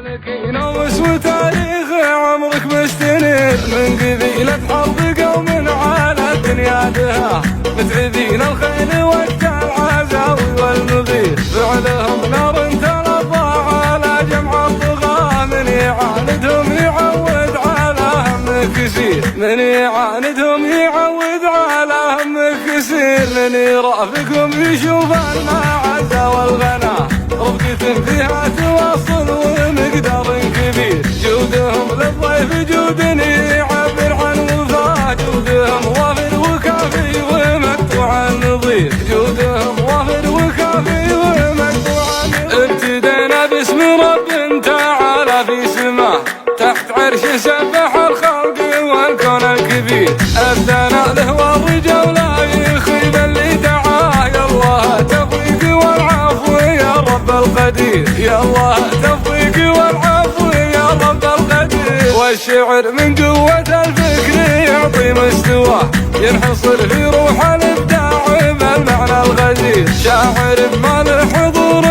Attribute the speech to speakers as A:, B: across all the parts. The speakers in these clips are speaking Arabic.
A: فعلك نوس وتاريخ عمرك مستنير من قبيلة حرب قوم على الدنيا دها متعبين الخيل والعزاوي والنظير فعلهم نار تلظى على جمع الطغاة من يعاندهم يعود على هم كثير من يعاندهم يعود على هم كثير من يرافقهم يشوف المعزة والغنا رفقة فيها تواصل ومقدار كبير جودهم للضيف جود يعبر عن وفاء جودهم وافر وكافي ومقطوع النظير جودهم وافر وكافي ومقطوع النظير ابتدينا باسم رب تعالى في سماه تحت عرش سبح الخلق والكون الكبير الثناء له والرجال لا يخيب اللي دعاه يا الله توفيق والعفو يا رب القدير يا الله توفيق والعفو يا رب القدير والشعر من قوة الفكر يعطي مستواه ينحصر في روح الابداع بالمعنى الغزير شاعر ما له حضور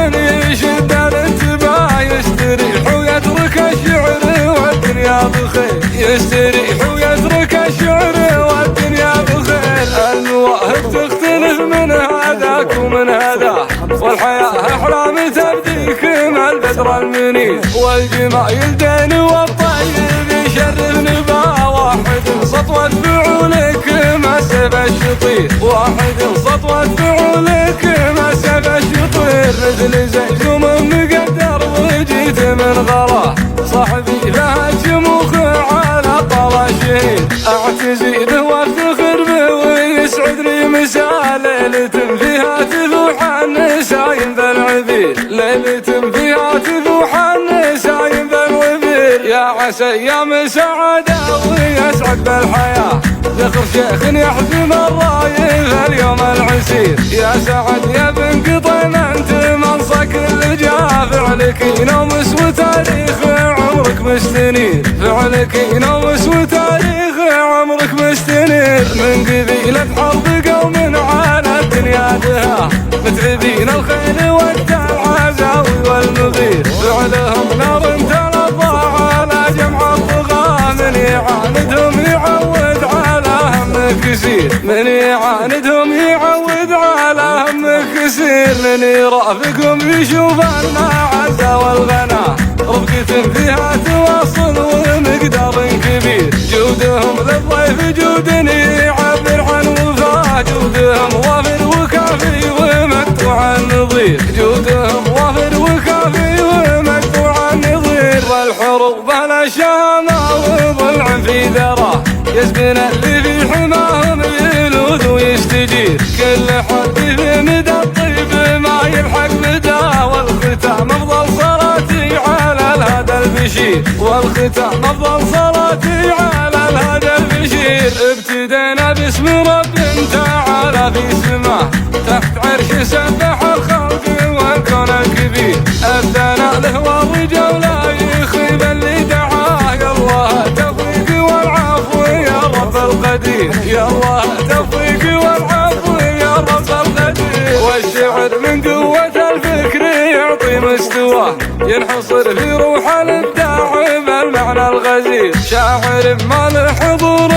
A: يشد الانتباه يستريح ويترك الشعر والدنيا بخير يستريح ويترك الشعر والدنيا بخير المواهب تختلف من هذاك ومن هذا والحياة أحلام تبديك مع البدر المنير والجمايل دين والطيب يشرف نباه واحد سطوة فعولك ما سب الشطير واحد سطوة فعولك ما سب الشطير مثل زيزوم مقدر وجيت من غراه صاحبي لها شموخ على طلا شهيد اعتزي به وافتخر به ويسعدني مساء ليلة فيها تفوح النسايم بالعبير ليلة فيها تفوح النسايم بالعبير يا عسى ايام سعادة ويسعد بالحياة ذكر شيخ يحزم الرايف اليوم العسير يا سعد يا بن قطين انت منصك اللي جاء فعلك ينومس وتاريخ عمرك مستنير فعلك ينومس وتاريخ عمرك مستنير من قبيلة حرب قوم على الدنيا دها متعبين الخيل والعزاوي والنظير فعلهم نار تلظى على جمع الطغاة من يعاندهم يعود على هم كثير من يعاندهم يعود على هم كثير من يرافقهم يشوف المعزة والغنا رفقة فيها تواصل ومقدار كبير جودهم للضيف جود يعبر عن وفاء جودهم وافر وكافي ومقطوع النظير جودهم وافر وكافي ومقطوع النظير والحروب بلا شامة وضلع في ذراه يسبن اللي في حماهم يلوذ ويستجير كل حد في مدى الطيب ما يلحق مدى والختام افضل صلاتي على الهدى البشير والختام افضل صلاتي على الهدى البشير ابتدينا باسم رب تعالى في سماه تحت عرش سبح الخلق والكون الكبير الثناء له والرجال لا يخيب اللي دعاه يا الله توفيق والعفو يا رب القدير يا الله توفيق والعفو يا رب القدير والشعر من قوة الفكر يعطي مستواه ينحصر في روح الابداع بالمعنى الغزير شاعر ما له حضور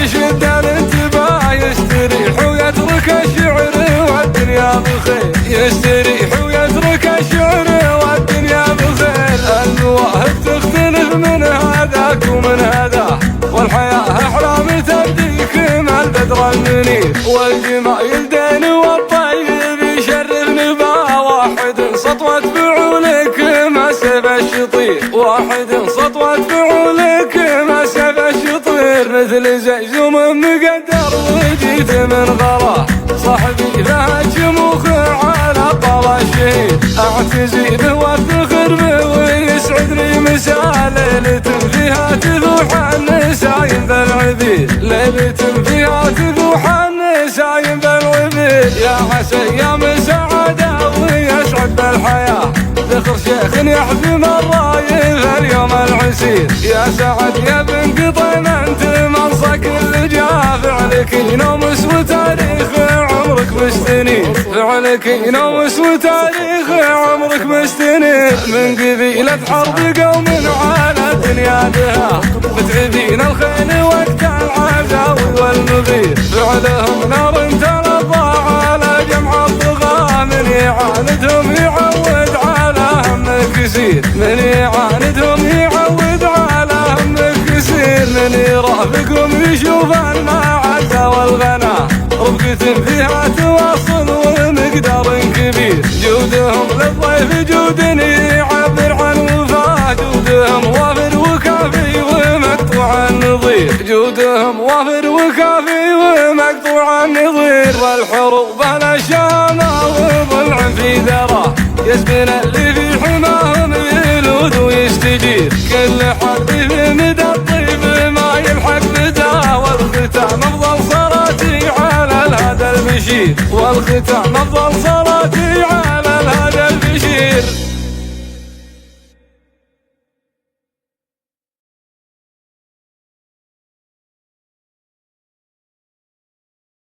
A: يشد الانتباه يستريح ويترك الشعر والدنيا بخير يستريح ويترك الشعر والدنيا بخير المواهب تختلف من هذاك ومن هذا والحياة أحلام تبديك مع البدر المنير والجمايل دين والطيب يشرف نباه واحد سطوة فعولك ما سب الشطير واحد سطوة فعولك ما سب الشطير مثل زيزوم مقدر وجيت من غراه صاحبي لها شموخ على طلا شهيد اعتزي به وافتخر به ويسعدني مساء ليلة فيها تفوح النسايم بالعبير ليلة فيها تفوح النسايم بالعبير يا عسى ايام سعادة ويسعد بالحياة ذكر شيخ يحزم الرايف اليوم العسير يا سعد يا بن قطين انت منصك اللي جاء فعلك ينومس وتاريخ عمرك عمرك مستنير، فعلك ينوس وتاريخ عمرك مستنير. من قبيلة حرب قوم على الدنيا دها، متعبين الخيل وقت العزاوي والمغير. فعلهم نار تلظى على جمع الطغى، من يعاندهم يعود على هم كثير. من يعاندهم يعود على هم كثير. من يرافقهم يشوف المعزة والغنى، رفقة فيها تواصل ومقدار كبير. جودهم للضيف جود يعبر عن وفاه، جودهم وافر وكافي ومقطوع النظير. جودهم وافر وكافي ومقطوع النظير. والحروب الشامة وضلع في ذراه، يسبن اللي في حماهم يلود ويستجير. كل حرب في مدى الطيب ما يلحق بداه، والختام افضل صلاتي على الهدى البشير. والختام افضل صلاتي